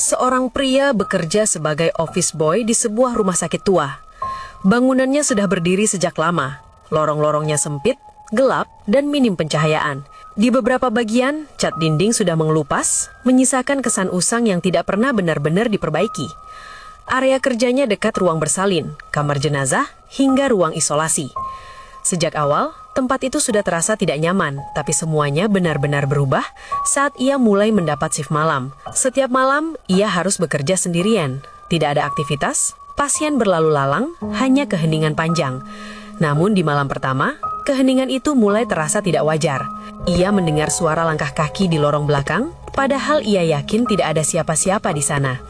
Seorang pria bekerja sebagai office boy di sebuah rumah sakit tua. Bangunannya sudah berdiri sejak lama. Lorong-lorongnya sempit, gelap, dan minim pencahayaan. Di beberapa bagian, cat dinding sudah mengelupas, menyisakan kesan usang yang tidak pernah benar-benar diperbaiki. Area kerjanya dekat ruang bersalin, kamar jenazah, hingga ruang isolasi. Sejak awal, tempat itu sudah terasa tidak nyaman, tapi semuanya benar-benar berubah saat ia mulai mendapat shift malam. Setiap malam, ia harus bekerja sendirian. Tidak ada aktivitas, pasien berlalu lalang, hanya keheningan panjang. Namun di malam pertama, keheningan itu mulai terasa tidak wajar. Ia mendengar suara langkah kaki di lorong belakang, padahal ia yakin tidak ada siapa-siapa di sana.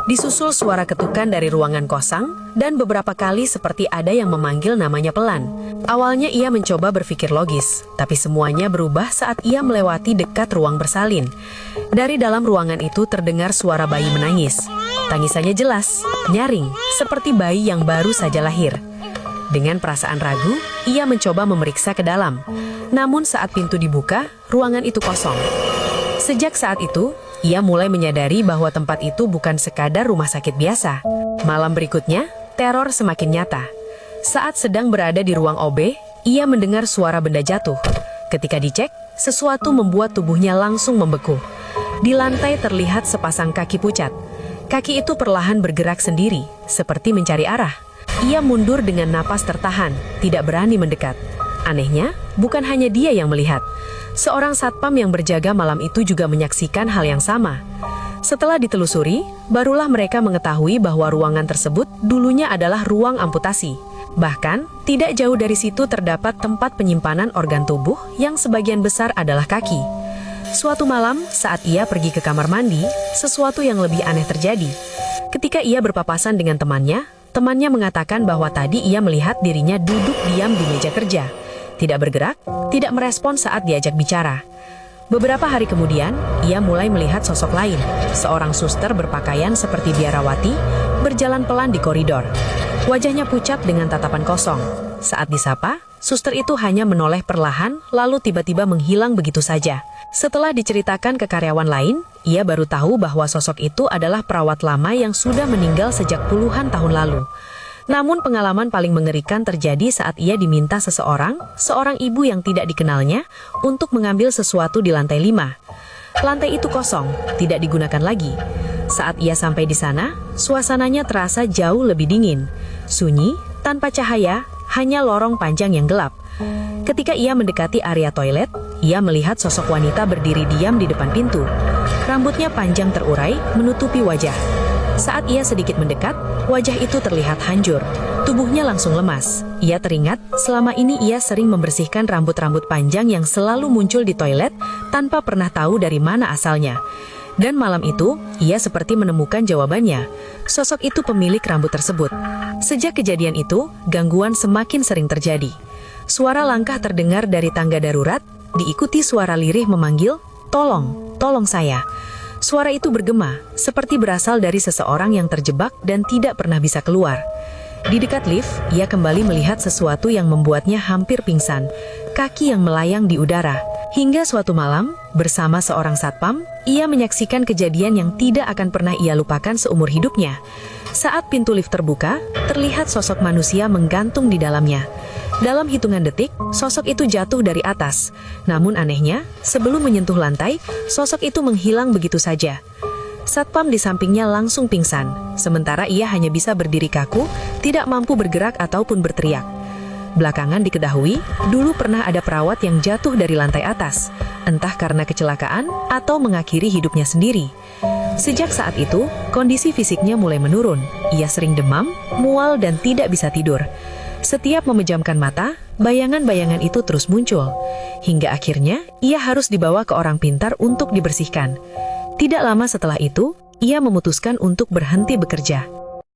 Disusul suara ketukan dari ruangan kosong, dan beberapa kali seperti ada yang memanggil namanya pelan. Awalnya ia mencoba berpikir logis, tapi semuanya berubah saat ia melewati dekat ruang bersalin. Dari dalam ruangan itu terdengar suara bayi menangis. Tangisannya jelas, nyaring, seperti bayi yang baru saja lahir. Dengan perasaan ragu, ia mencoba memeriksa ke dalam. Namun saat pintu dibuka, ruangan itu kosong. Sejak saat itu, ia mulai menyadari bahwa tempat itu bukan sekadar rumah sakit biasa. Malam berikutnya, teror semakin nyata. Saat sedang berada di ruang OB, ia mendengar suara benda jatuh. Ketika dicek, sesuatu membuat tubuhnya langsung membeku. Di lantai terlihat sepasang kaki pucat. Kaki itu perlahan bergerak sendiri, seperti mencari arah. Ia mundur dengan napas tertahan, tidak berani mendekat. Anehnya, bukan hanya dia yang melihat. Seorang satpam yang berjaga malam itu juga menyaksikan hal yang sama. Setelah ditelusuri, barulah mereka mengetahui bahwa ruangan tersebut dulunya adalah ruang amputasi. Bahkan, tidak jauh dari situ terdapat tempat penyimpanan organ tubuh yang sebagian besar adalah kaki. Suatu malam, saat ia pergi ke kamar mandi, sesuatu yang lebih aneh terjadi. Ketika ia berpapasan dengan temannya mengatakan bahwa tadi ia melihat dirinya duduk diam di meja kerja. Tidak bergerak, tidak merespon saat diajak bicara. Beberapa hari kemudian, ia mulai melihat sosok lain, seorang suster berpakaian seperti biarawati, berjalan pelan di koridor. Wajahnya pucat dengan tatapan kosong. Saat disapa, suster itu hanya menoleh perlahan, lalu tiba-tiba menghilang begitu saja. Setelah diceritakan ke karyawan lain, ia baru tahu bahwa sosok itu adalah perawat lama yang sudah meninggal sejak puluhan tahun lalu. Namun pengalaman paling mengerikan terjadi saat ia diminta seorang ibu yang tidak dikenalnya, untuk mengambil sesuatu di lantai 5. Lantai itu kosong, tidak digunakan lagi. Saat ia sampai di sana, suasananya terasa jauh lebih dingin. Sunyi, tanpa cahaya, hanya lorong panjang yang gelap. Ketika ia mendekati area toilet, ia melihat sosok wanita berdiri diam di depan pintu. Rambutnya panjang terurai, menutupi wajah. Saat ia sedikit mendekat, wajah itu terlihat hancur. Tubuhnya langsung lemas. Ia teringat, selama ini ia sering membersihkan rambut-rambut panjang yang selalu muncul di toilet tanpa pernah tahu dari mana asalnya. Dan malam itu, ia seperti menemukan jawabannya. Sosok itu pemilik rambut tersebut. Sejak kejadian itu, gangguan semakin sering terjadi. Suara langkah terdengar dari tangga darurat, diikuti suara lirih memanggil, "Tolong, tolong saya." Suara itu bergema, seperti berasal dari seseorang yang terjebak dan tidak pernah bisa keluar. Di dekat lift, ia kembali melihat sesuatu yang membuatnya hampir pingsan, kaki yang melayang di udara. Hingga suatu malam, bersama seorang satpam, ia menyaksikan kejadian yang tidak akan pernah ia lupakan seumur hidupnya. Saat pintu lift terbuka, terlihat sosok manusia menggantung di dalamnya. Dalam hitungan detik, sosok itu jatuh dari atas. Namun anehnya, sebelum menyentuh lantai, sosok itu menghilang begitu saja. Satpam di sampingnya langsung pingsan, sementara ia hanya bisa berdiri kaku, tidak mampu bergerak ataupun berteriak. Belakangan diketahui, dulu pernah ada perawat yang jatuh dari lantai atas, entah karena kecelakaan atau mengakhiri hidupnya sendiri. Sejak saat itu, kondisi fisiknya mulai menurun. Ia sering demam, mual, dan tidak bisa tidur. Setiap memejamkan mata, bayangan-bayangan itu terus muncul. Hingga akhirnya, ia harus dibawa ke orang pintar untuk dibersihkan. Tidak lama setelah itu, ia memutuskan untuk berhenti bekerja.